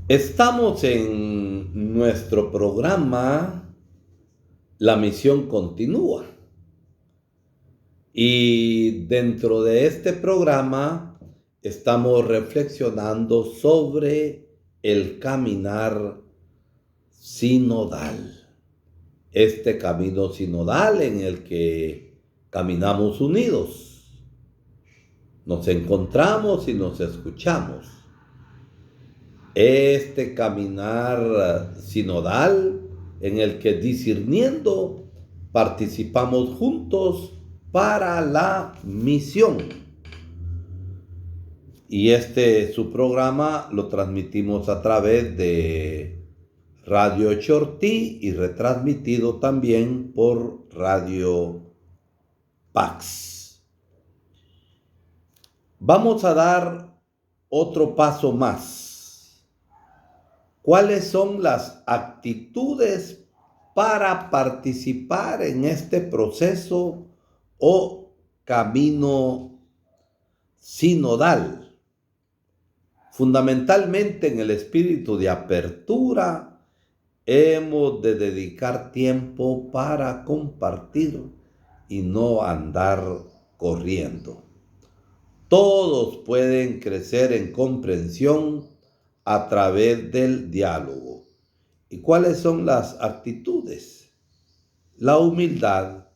Estamos en nuestro programa La Misión Continúa y dentro de este programa estamos reflexionando sobre el caminar sinodal. Este camino sinodal en el que caminamos unidos, nos encontramos y nos escuchamos. Este caminar sinodal en el que discerniendo participamos juntos para la misión. Y su programa lo transmitimos a través de Radio Chortí y retransmitido también por Radio Pax. Vamos a dar otro paso más. ¿Cuáles son las actitudes para participar en este proceso o camino sinodal? Fundamentalmente en el espíritu de apertura, hemos de dedicar tiempo para compartir y no andar corriendo. Todos pueden crecer en comprensión a través del diálogo. ¿Y cuáles son las actitudes? La humildad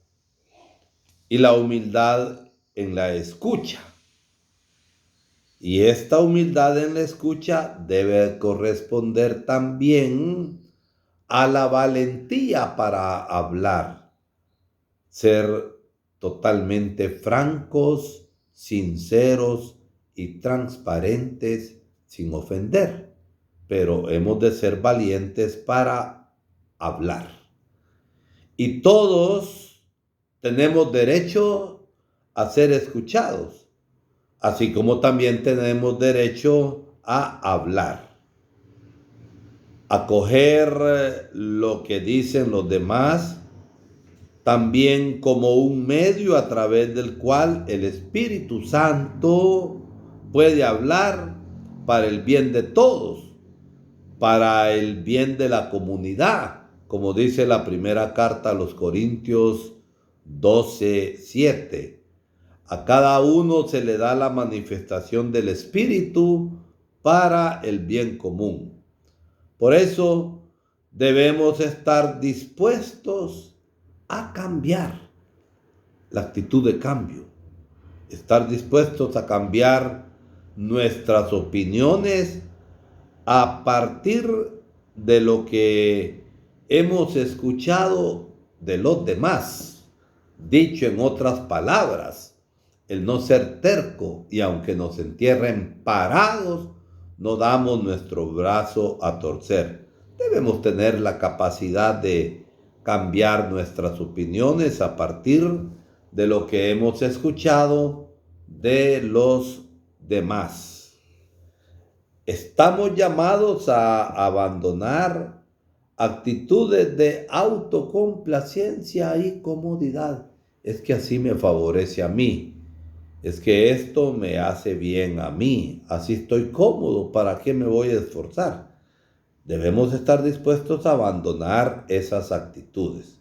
y la humildad en la escucha. Y esta humildad en la escucha debe corresponder también a la valentía para hablar, ser totalmente francos, sinceros y transparentes sin ofender, pero hemos de ser valientes para hablar. Y todos tenemos derecho a ser escuchados, así como también tenemos derecho a hablar. Acoger lo que dicen los demás, también como un medio a través del cual el Espíritu Santo puede hablar para el bien de todos, para el bien de la comunidad, como dice la primera carta a los Corintios 12:7. A cada uno se le da la manifestación del Espíritu para el bien común. Por eso debemos estar dispuestos a cambiar, la actitud de cambio, estar dispuestos a cambiar nuestras opiniones a partir de lo que hemos escuchado de los demás. Dicho en otras palabras, el no ser terco y aunque nos entierren parados, no damos nuestro brazo a torcer. Debemos tener la capacidad de cambiar nuestras opiniones a partir de lo que hemos escuchado de los demás. Estamos llamados a abandonar actitudes de autocomplacencia y comodidad. Es que así me favorece a mí. Es que esto me hace bien a mí. Así estoy cómodo. ¿Para qué me voy a esforzar? Debemos estar dispuestos a abandonar esas actitudes.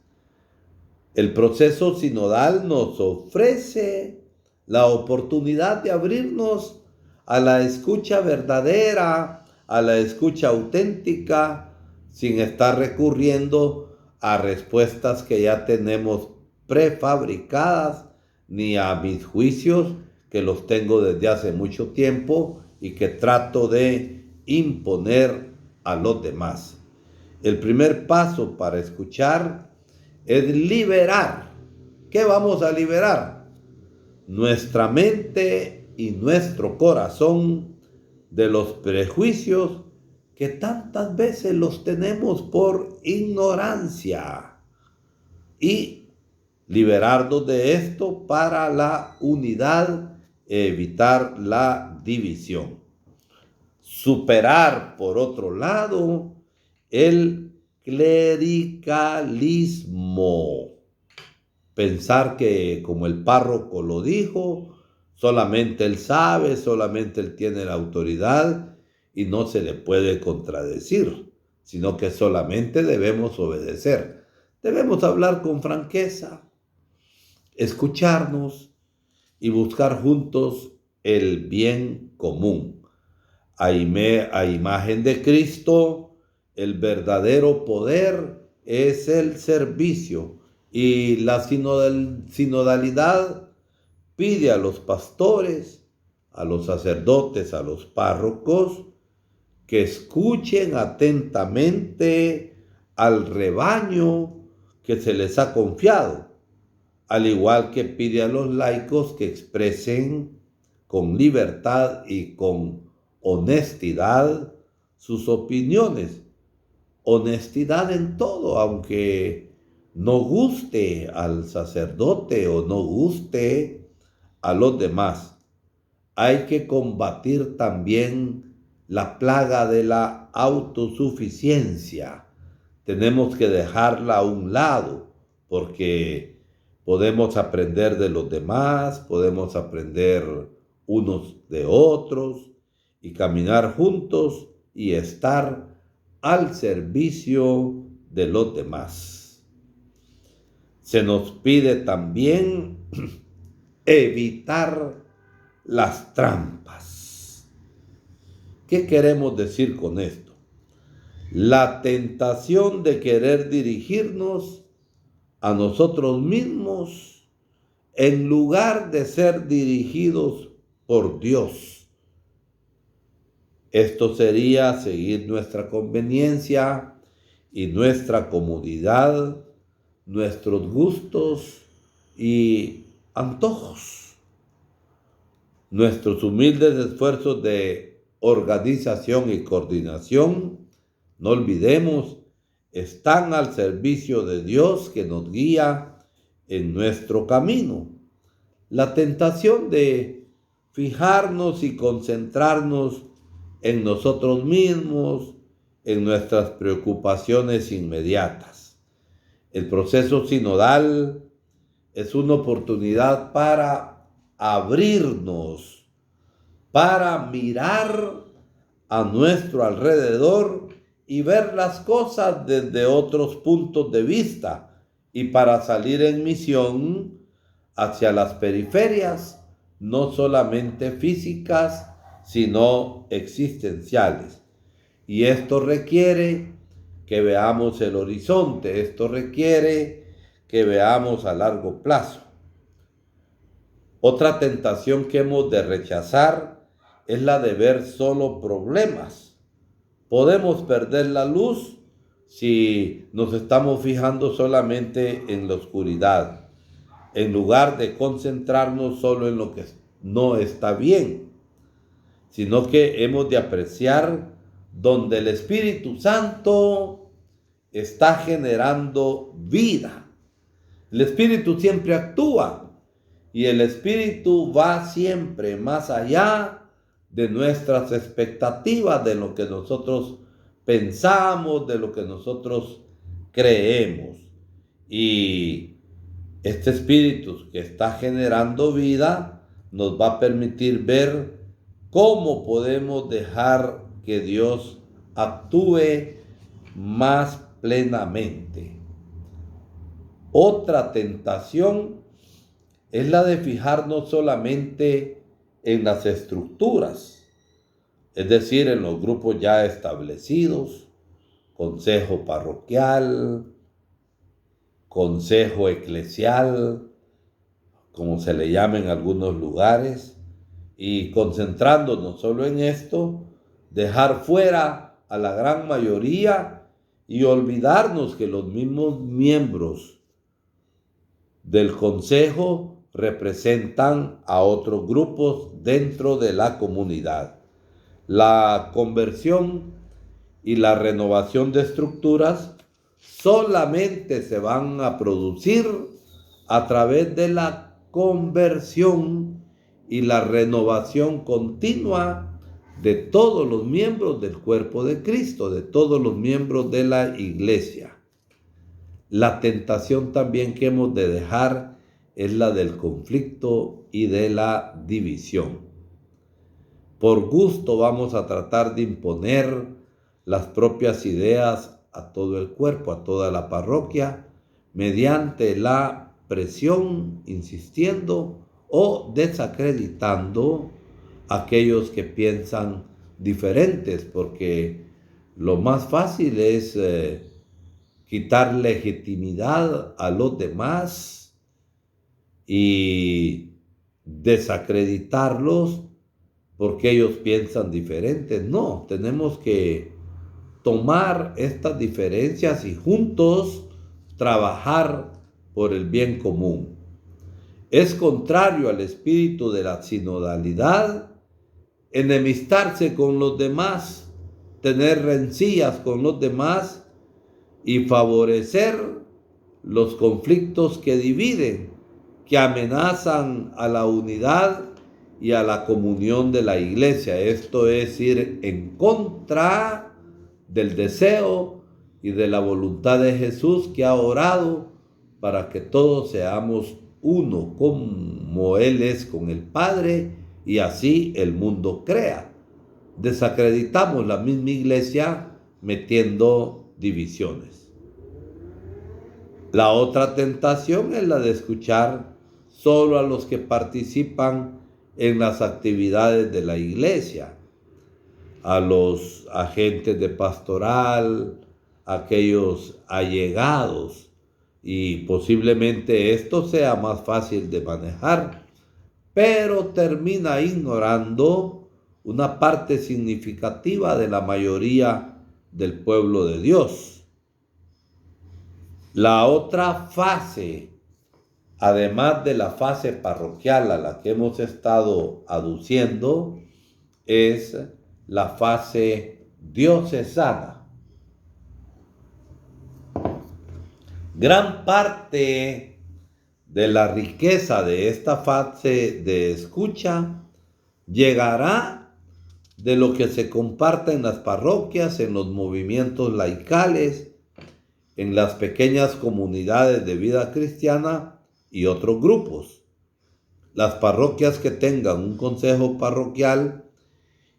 El proceso sinodal nos ofrece la oportunidad de abrirnos a la escucha verdadera, a la escucha auténtica, sin estar recurriendo a respuestas que ya tenemos prefabricadas, ni a mis juicios, que los tengo desde hace mucho tiempo y que trato de imponer a los demás. El primer paso para escuchar es liberar. ¿Qué vamos a liberar? Nuestra mente y nuestro corazón de los prejuicios que tantas veces los tenemos por ignorancia, y liberarnos de esto para la unidad, evitar la división. Superar, por otro lado, el clericalismo. Pensar que, como el párroco lo dijo, solamente él sabe, solamente él tiene la autoridad y no se le puede contradecir, sino que solamente debemos obedecer. Debemos hablar con franqueza, escucharnos y buscar juntos el bien común. A imagen de Cristo, el verdadero poder es el servicio, y la sinodalidad pide a los pastores, a los sacerdotes, a los párrocos, que escuchen atentamente al rebaño que se les ha confiado, al igual que pide a los laicos que expresen con libertad y con honestidad sus opiniones. Honestidad en todo, aunque no guste al sacerdote o no guste a los demás. Hay que combatir también la plaga de la autosuficiencia. Tenemos que dejarla a un lado, porque podemos aprender de los demás, podemos aprender unos de otros y caminar juntos y estar al servicio de los demás. Se nos pide también evitar las trampas. ¿Qué queremos decir con esto? La tentación de querer dirigirnos a nosotros mismos en lugar de ser dirigidos por Dios. Esto sería seguir nuestra conveniencia y nuestra comodidad, nuestros gustos y antojos. Nuestros humildes esfuerzos de organización y coordinación, no olvidemos, están al servicio de Dios, que nos guía en nuestro camino. La tentación de fijarnos y concentrarnos en nosotros mismos, en nuestras preocupaciones inmediatas. El proceso sinodal es una oportunidad para abrirnos, para mirar a nuestro alrededor y ver las cosas desde otros puntos de vista, y para salir en misión hacia las periferias, no solamente físicas, sino existenciales. Y esto requiere que veamos el horizonte, esto requiere que veamos a largo plazo. Otra tentación que hemos de rechazar es la de ver solo problemas. Podemos perder la luz si nos estamos fijando solamente en la oscuridad, en lugar de concentrarnos solo en lo que no está bien, sino que hemos de apreciar donde el Espíritu Santo está generando vida. El Espíritu siempre actúa, y el Espíritu va siempre más allá de nuestras expectativas, de lo que nosotros pensamos, de lo que nosotros creemos. Y este Espíritu que está generando vida nos va a permitir ver cómo podemos dejar que Dios actúe más plenamente. Otra tentación es la de fijarnos solamente en las estructuras, es decir, en los grupos ya establecidos, consejo parroquial, consejo eclesial, como se le llama en algunos lugares, y concentrándonos solo en esto, dejar fuera a la gran mayoría y olvidarnos que los mismos miembros del consejo representan a otros grupos dentro de la comunidad. La conversión y la renovación de estructuras solamente se van a producir a través de la conversión y la renovación continua de todos los miembros del cuerpo de Cristo, de todos los miembros de la iglesia. La tentación también que hemos de dejar es la del conflicto y de la división. por gusto vamos a tratar de imponer las propias ideas a todo el cuerpo, a toda la parroquia, mediante la presión, insistiendo o desacreditando a aquellos que piensan diferentes, porque lo más fácil es quitar legitimidad a los demás y desacreditarlos porque ellos piensan diferentes. No, tenemos que tomar estas diferencias y juntos trabajar por el bien común. Es contrario al espíritu de la sinodalidad enemistarse con los demás, tener rencillas con los demás y favorecer los conflictos que dividen, que amenazan a la unidad y a la comunión de la iglesia. Esto es ir en contra del deseo y de la voluntad de Jesús, que ha orado para que todos seamos uno como Él es con el Padre, y así el mundo crea. Desacreditamos la misma iglesia metiendo divisiones. La otra tentación es la de escuchar solo a los que participan en las actividades de la iglesia, a los agentes de pastoral, aquellos allegados, y posiblemente esto sea más fácil de manejar, pero termina ignorando una parte significativa de la mayoría del pueblo de Dios. La otra fase, además de la fase parroquial a la que hemos estado aduciendo, es la fase diocesana. Gran parte de la riqueza de esta fase de escucha llegará de lo que se comparta en las parroquias, en los movimientos laicales, en las pequeñas comunidades de vida cristiana y otros grupos. Las parroquias que tengan un consejo parroquial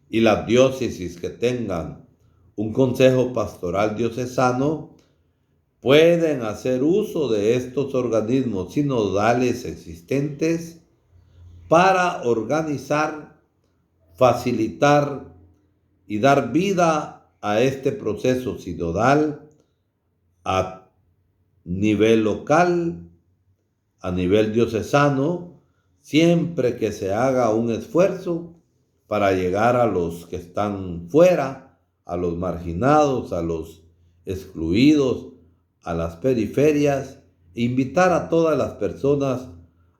y las diócesis que tengan un consejo pastoral diocesano pueden hacer uso de estos organismos sinodales existentes para organizar, facilitar y dar vida a este proceso sinodal a nivel local, a nivel diocesano, siempre que se haga un esfuerzo para llegar a los que están fuera, a los marginados, a los excluidos, a las periferias, e invitar a todas las personas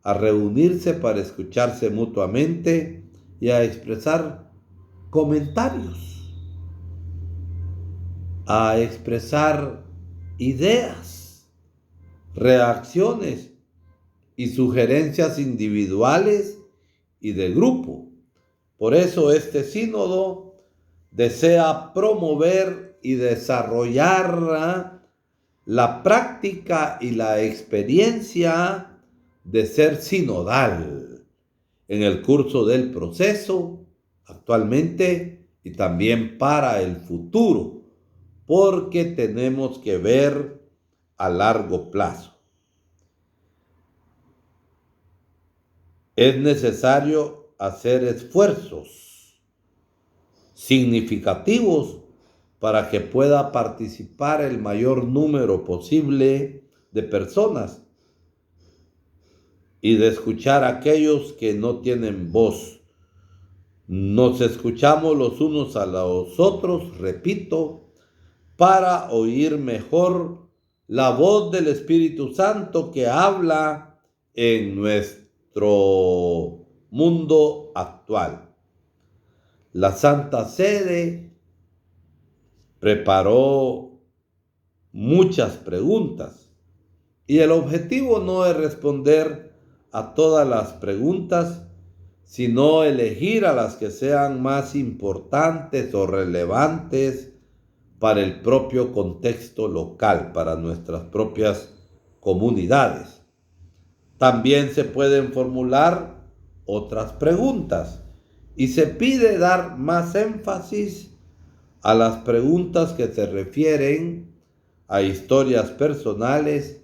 a reunirse para escucharse mutuamente y a expresar comentarios, a expresar ideas, reacciones y sugerencias individuales y de grupo. Por eso este sínodo desea promover y desarrollar la práctica y la experiencia de ser sinodal en el curso del proceso actualmente y también para el futuro, porque tenemos que ver a largo plazo. Es necesario hacer esfuerzos significativos para que pueda participar el mayor número posible de personas y de escuchar a aquellos que no tienen voz. Nos escuchamos los unos a los otros, repito, para oír mejor la voz del Espíritu Santo que habla en nuestro mundo actual. La Santa Sede preparó muchas preguntas y el objetivo no es responder a todas las preguntas, sino elegir a las que sean más importantes o relevantes para el propio contexto local, para nuestras propias comunidades. También se pueden formular otras preguntas y se pide dar más énfasis a las preguntas que se refieren a historias personales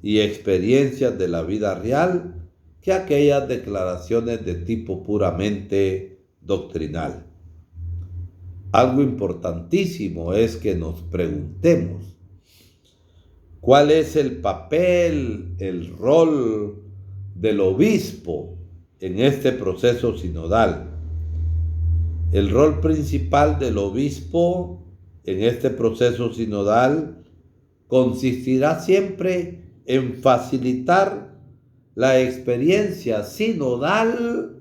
y experiencias de la vida real que aquellas declaraciones de tipo puramente doctrinal. Algo importantísimo es que nos preguntemos cuál es el papel, el rol del obispo en este proceso sinodal. El rol principal del obispo en este proceso sinodal consistirá siempre en facilitar la experiencia sinodal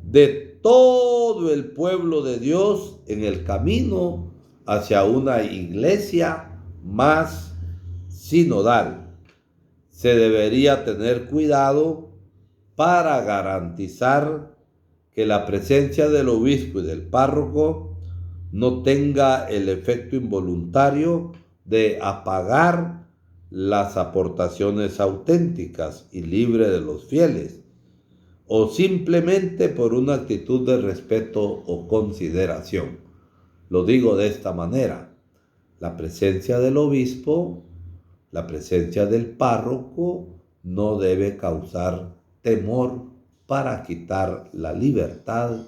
de todo el pueblo de Dios en el camino hacia una iglesia más sinodal. Se debería tener cuidado para garantizar que la presencia del obispo y del párroco no tenga el efecto involuntario de apagar las aportaciones auténticas y libres de los fieles, o simplemente por una actitud de respeto o consideración. Lo digo de esta manera: la presencia del obispo, la presencia del párroco no debe causar temor para quitar la libertad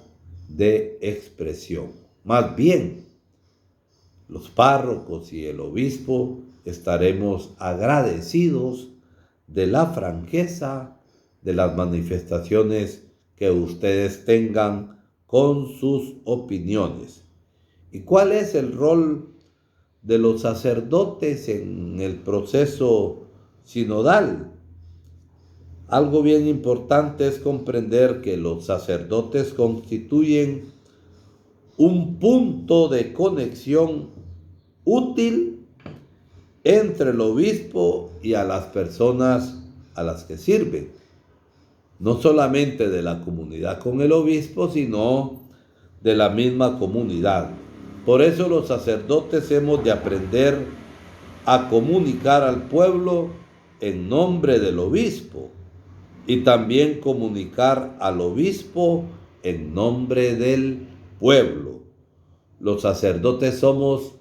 de expresión. Más bien, los párrocos y el obispo estaremos agradecidos de la franqueza de las manifestaciones que ustedes tengan con sus opiniones. ¿Y cuál es el rol de los sacerdotes en el proceso sinodal? Algo bien importante es comprender que los sacerdotes constituyen un punto de conexión útil entre el obispo y a las personas a las que sirven. No solamente de la comunidad con el obispo, sino de la misma comunidad. Por eso los sacerdotes hemos de aprender a comunicar al pueblo en nombre del obispo y también comunicar al obispo en nombre del pueblo. Los sacerdotes somos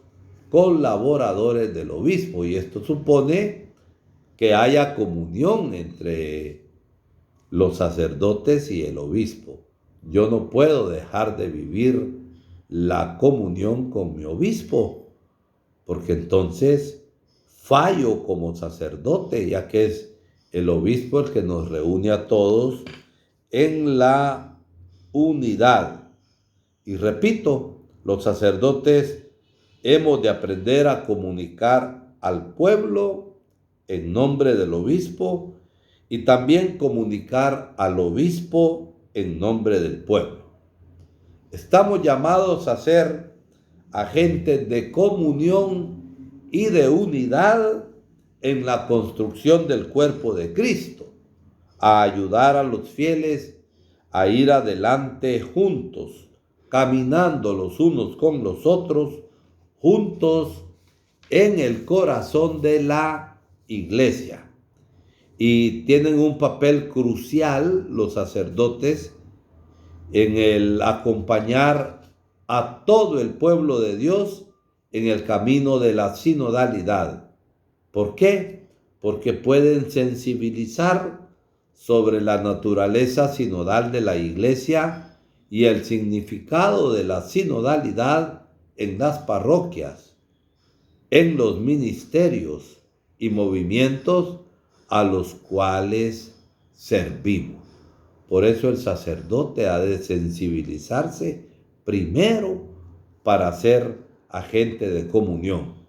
colaboradores del obispo y esto supone que haya comunión entre los sacerdotes y el obispo. Yo no puedo dejar de vivir la comunión con mi obispo, porque entonces fallo como sacerdote, ya que es el obispo el que nos reúne a todos en la unidad. Y repito, los sacerdotes hemos de aprender a comunicar al pueblo en nombre del obispo y también comunicar al obispo en nombre del pueblo. Estamos llamados a ser agentes de comunión y de unidad en la construcción del cuerpo de Cristo, a ayudar a los fieles a ir adelante juntos, caminando los unos con los otros, juntos en el corazón de la iglesia. Y tienen un papel crucial los sacerdotes en el acompañar a todo el pueblo de Dios en el camino de la sinodalidad. ¿Por qué? Porque pueden sensibilizar sobre la naturaleza sinodal de la iglesia y el significado de la sinodalidad en las parroquias, en los ministerios y movimientos a los cuales servimos. Por eso el sacerdote ha de sensibilizarse primero para ser agente de comunión.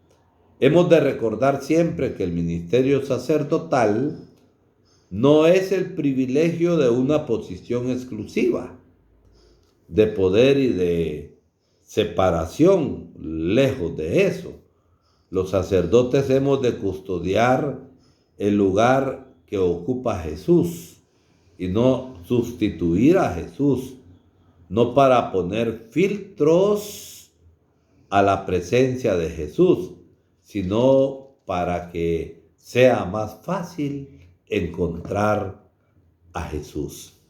Hemos de recordar siempre que el ministerio sacerdotal no es el privilegio de una posición exclusiva, de poder y de separación. Lejos de eso, los sacerdotes hemos de custodiar el lugar que ocupa Jesús y no sustituir a Jesús, no para poner filtros a la presencia de Jesús, sino para que sea más fácil encontrar a Jesús.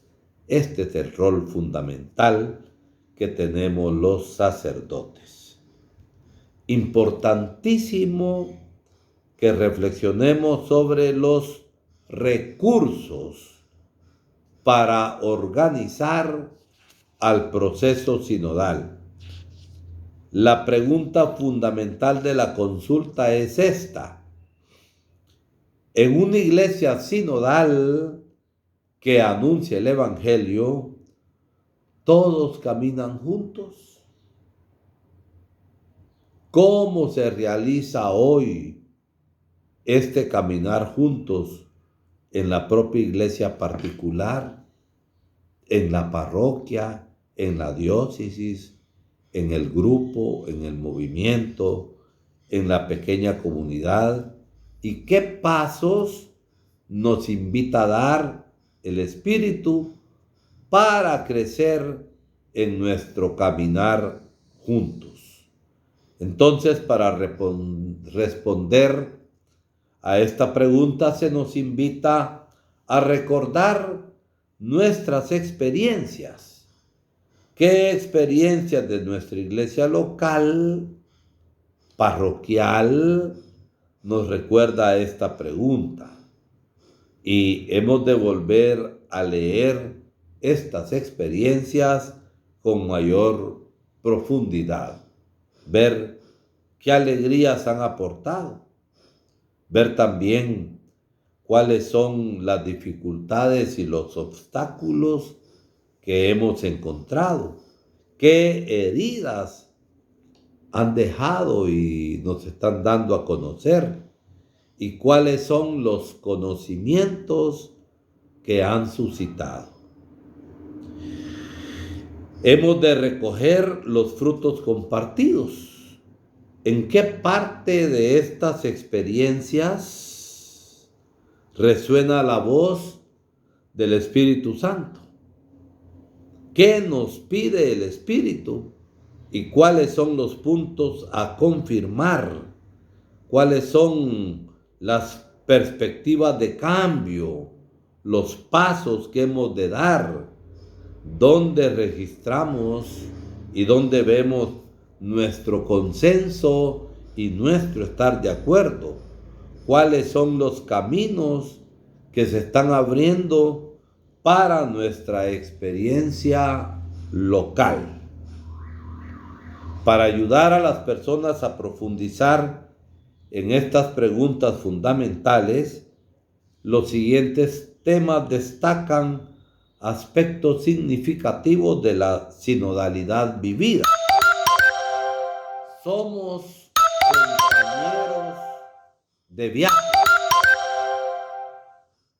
Este es el rol fundamental que tenemos los sacerdotes. Importantísimo que reflexionemos sobre los recursos para organizar al proceso sinodal. La pregunta fundamental de la consulta es esta: en una iglesia sinodal que anuncia el Evangelio, ¿todos caminan juntos? ¿Cómo se realiza hoy este caminar juntos en la propia iglesia particular, en la parroquia, en la diócesis, en el grupo, en el movimiento, en la pequeña comunidad? ¿Y qué pasos nos invita a dar el Espíritu para crecer en nuestro caminar juntos? Entonces, para responder a esta pregunta, se nos invita a recordar nuestras experiencias. ¿Qué experiencias de nuestra iglesia local, parroquial, nos recuerda esta pregunta? Y hemos de volver a leer estas experiencias con mayor profundidad, ver qué alegrías han aportado, ver también cuáles son las dificultades y los obstáculos que hemos encontrado, qué heridas han dejado y nos están dando a conocer, y cuáles son los conocimientos que han suscitado. Hemos de recoger los frutos compartidos. ¿En qué parte de estas experiencias resuena la voz del Espíritu Santo? ¿Qué nos pide el Espíritu? ¿Y cuáles son los puntos a confirmar? ¿Cuáles son las perspectivas de cambio, los pasos que hemos de dar? ¿Dónde registramos y dónde vemos nuestro consenso y nuestro estar de acuerdo? ¿Cuáles son los caminos que se están abriendo para nuestra experiencia local? Para ayudar a las personas a profundizar en estas preguntas fundamentales, los siguientes temas destacan aspectos significativos de la sinodalidad vivida. Somos compañeros de viaje.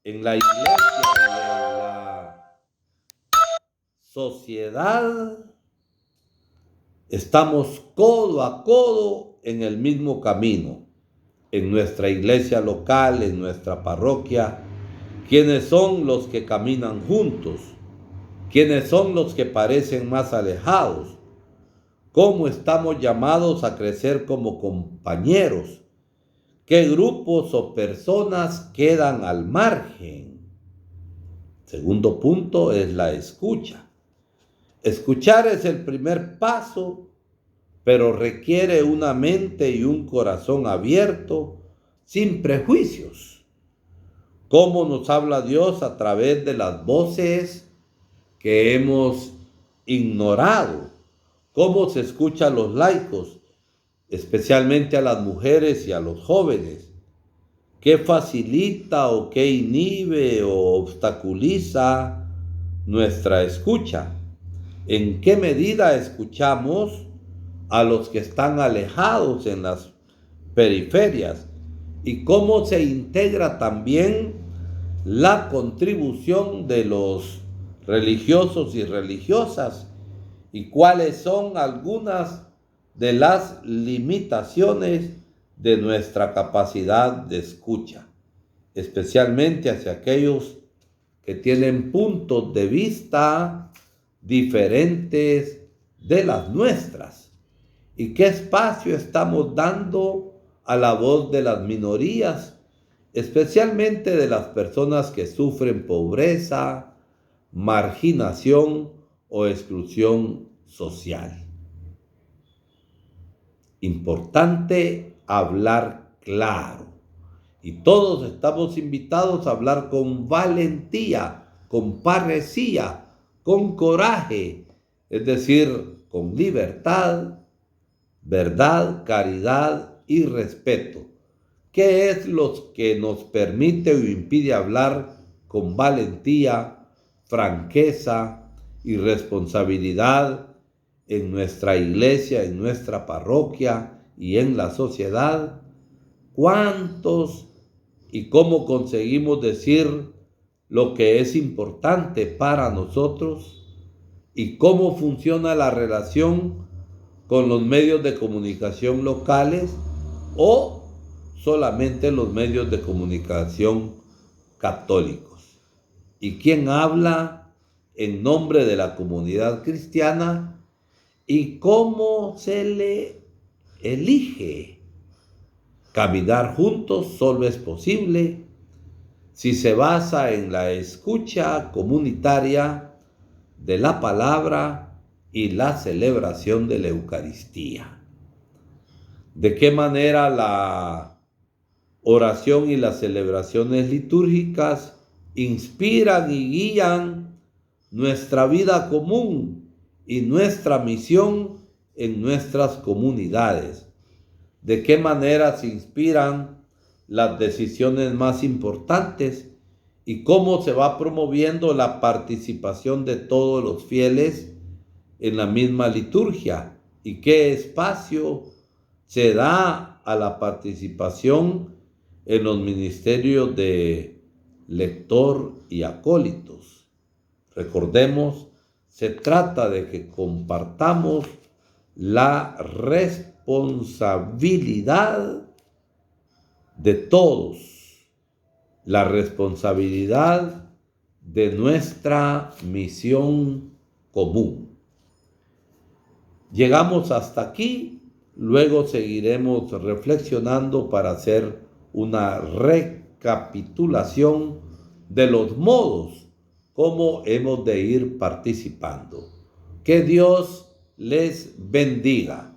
En la iglesia y en la sociedad estamos codo a codo en el mismo camino. En nuestra iglesia local, en nuestra parroquia, ¿quiénes son los que caminan juntos? ¿Quiénes son los que parecen más alejados? ¿Cómo estamos llamados a crecer como compañeros? ¿Qué grupos o personas quedan al margen? Segundo punto es la escucha. Escuchar es el primer paso, pero requiere una mente y un corazón abierto, sin prejuicios. ¿Cómo nos habla Dios a través de las voces que hemos ignorado? ¿Cómo se escucha a los laicos, especialmente a las mujeres y a los jóvenes? ¿Qué facilita o qué inhibe o obstaculiza nuestra escucha? ¿En qué medida escuchamos a los que están alejados en las periferias? ¿Y cómo se integra también la contribución de los religiosos y religiosas? ¿Y cuáles son algunas de las limitaciones de nuestra capacidad de escucha, especialmente hacia aquellos que tienen puntos de vista diferentes de las nuestras? ¿Y qué espacio estamos dando a la voz de las minorías, especialmente de las personas que sufren pobreza, marginación o exclusión social. Importante hablar claro. Y todos estamos invitados a hablar con valentía, con parresía, con coraje, es decir, con libertad, verdad, caridad y respeto. ¿Qué es lo que nos permite o impide hablar con valentía, franqueza y responsabilidad en nuestra iglesia, en nuestra parroquia y en la sociedad? ¿Cuántos y cómo conseguimos decir lo que es importante para nosotros? ¿Y cómo funciona la relación con los medios de comunicación locales o solamente los medios de comunicación católicos? ¿Y quién habla en nombre de la comunidad cristiana? ¿Y cómo se le elige? Caminar juntos solo es posible si se basa en la escucha comunitaria de la palabra y la celebración de la Eucaristía. ¿De qué manera la oración y las celebraciones litúrgicas inspiran y guían nuestra vida común y nuestra misión en nuestras comunidades? ¿De qué manera se inspiran las decisiones más importantes y cómo se va promoviendo la participación de todos los fieles en la misma liturgia? ¿Y qué espacio se da a la participación en los ministerios de lector y acólitos? Recordemos, se trata de que compartamos la responsabilidad de todos, la responsabilidad de nuestra misión común. Llegamos hasta aquí, luego seguiremos reflexionando para hacer una recapitulación de los modos como hemos de ir participando. Que Dios les bendiga.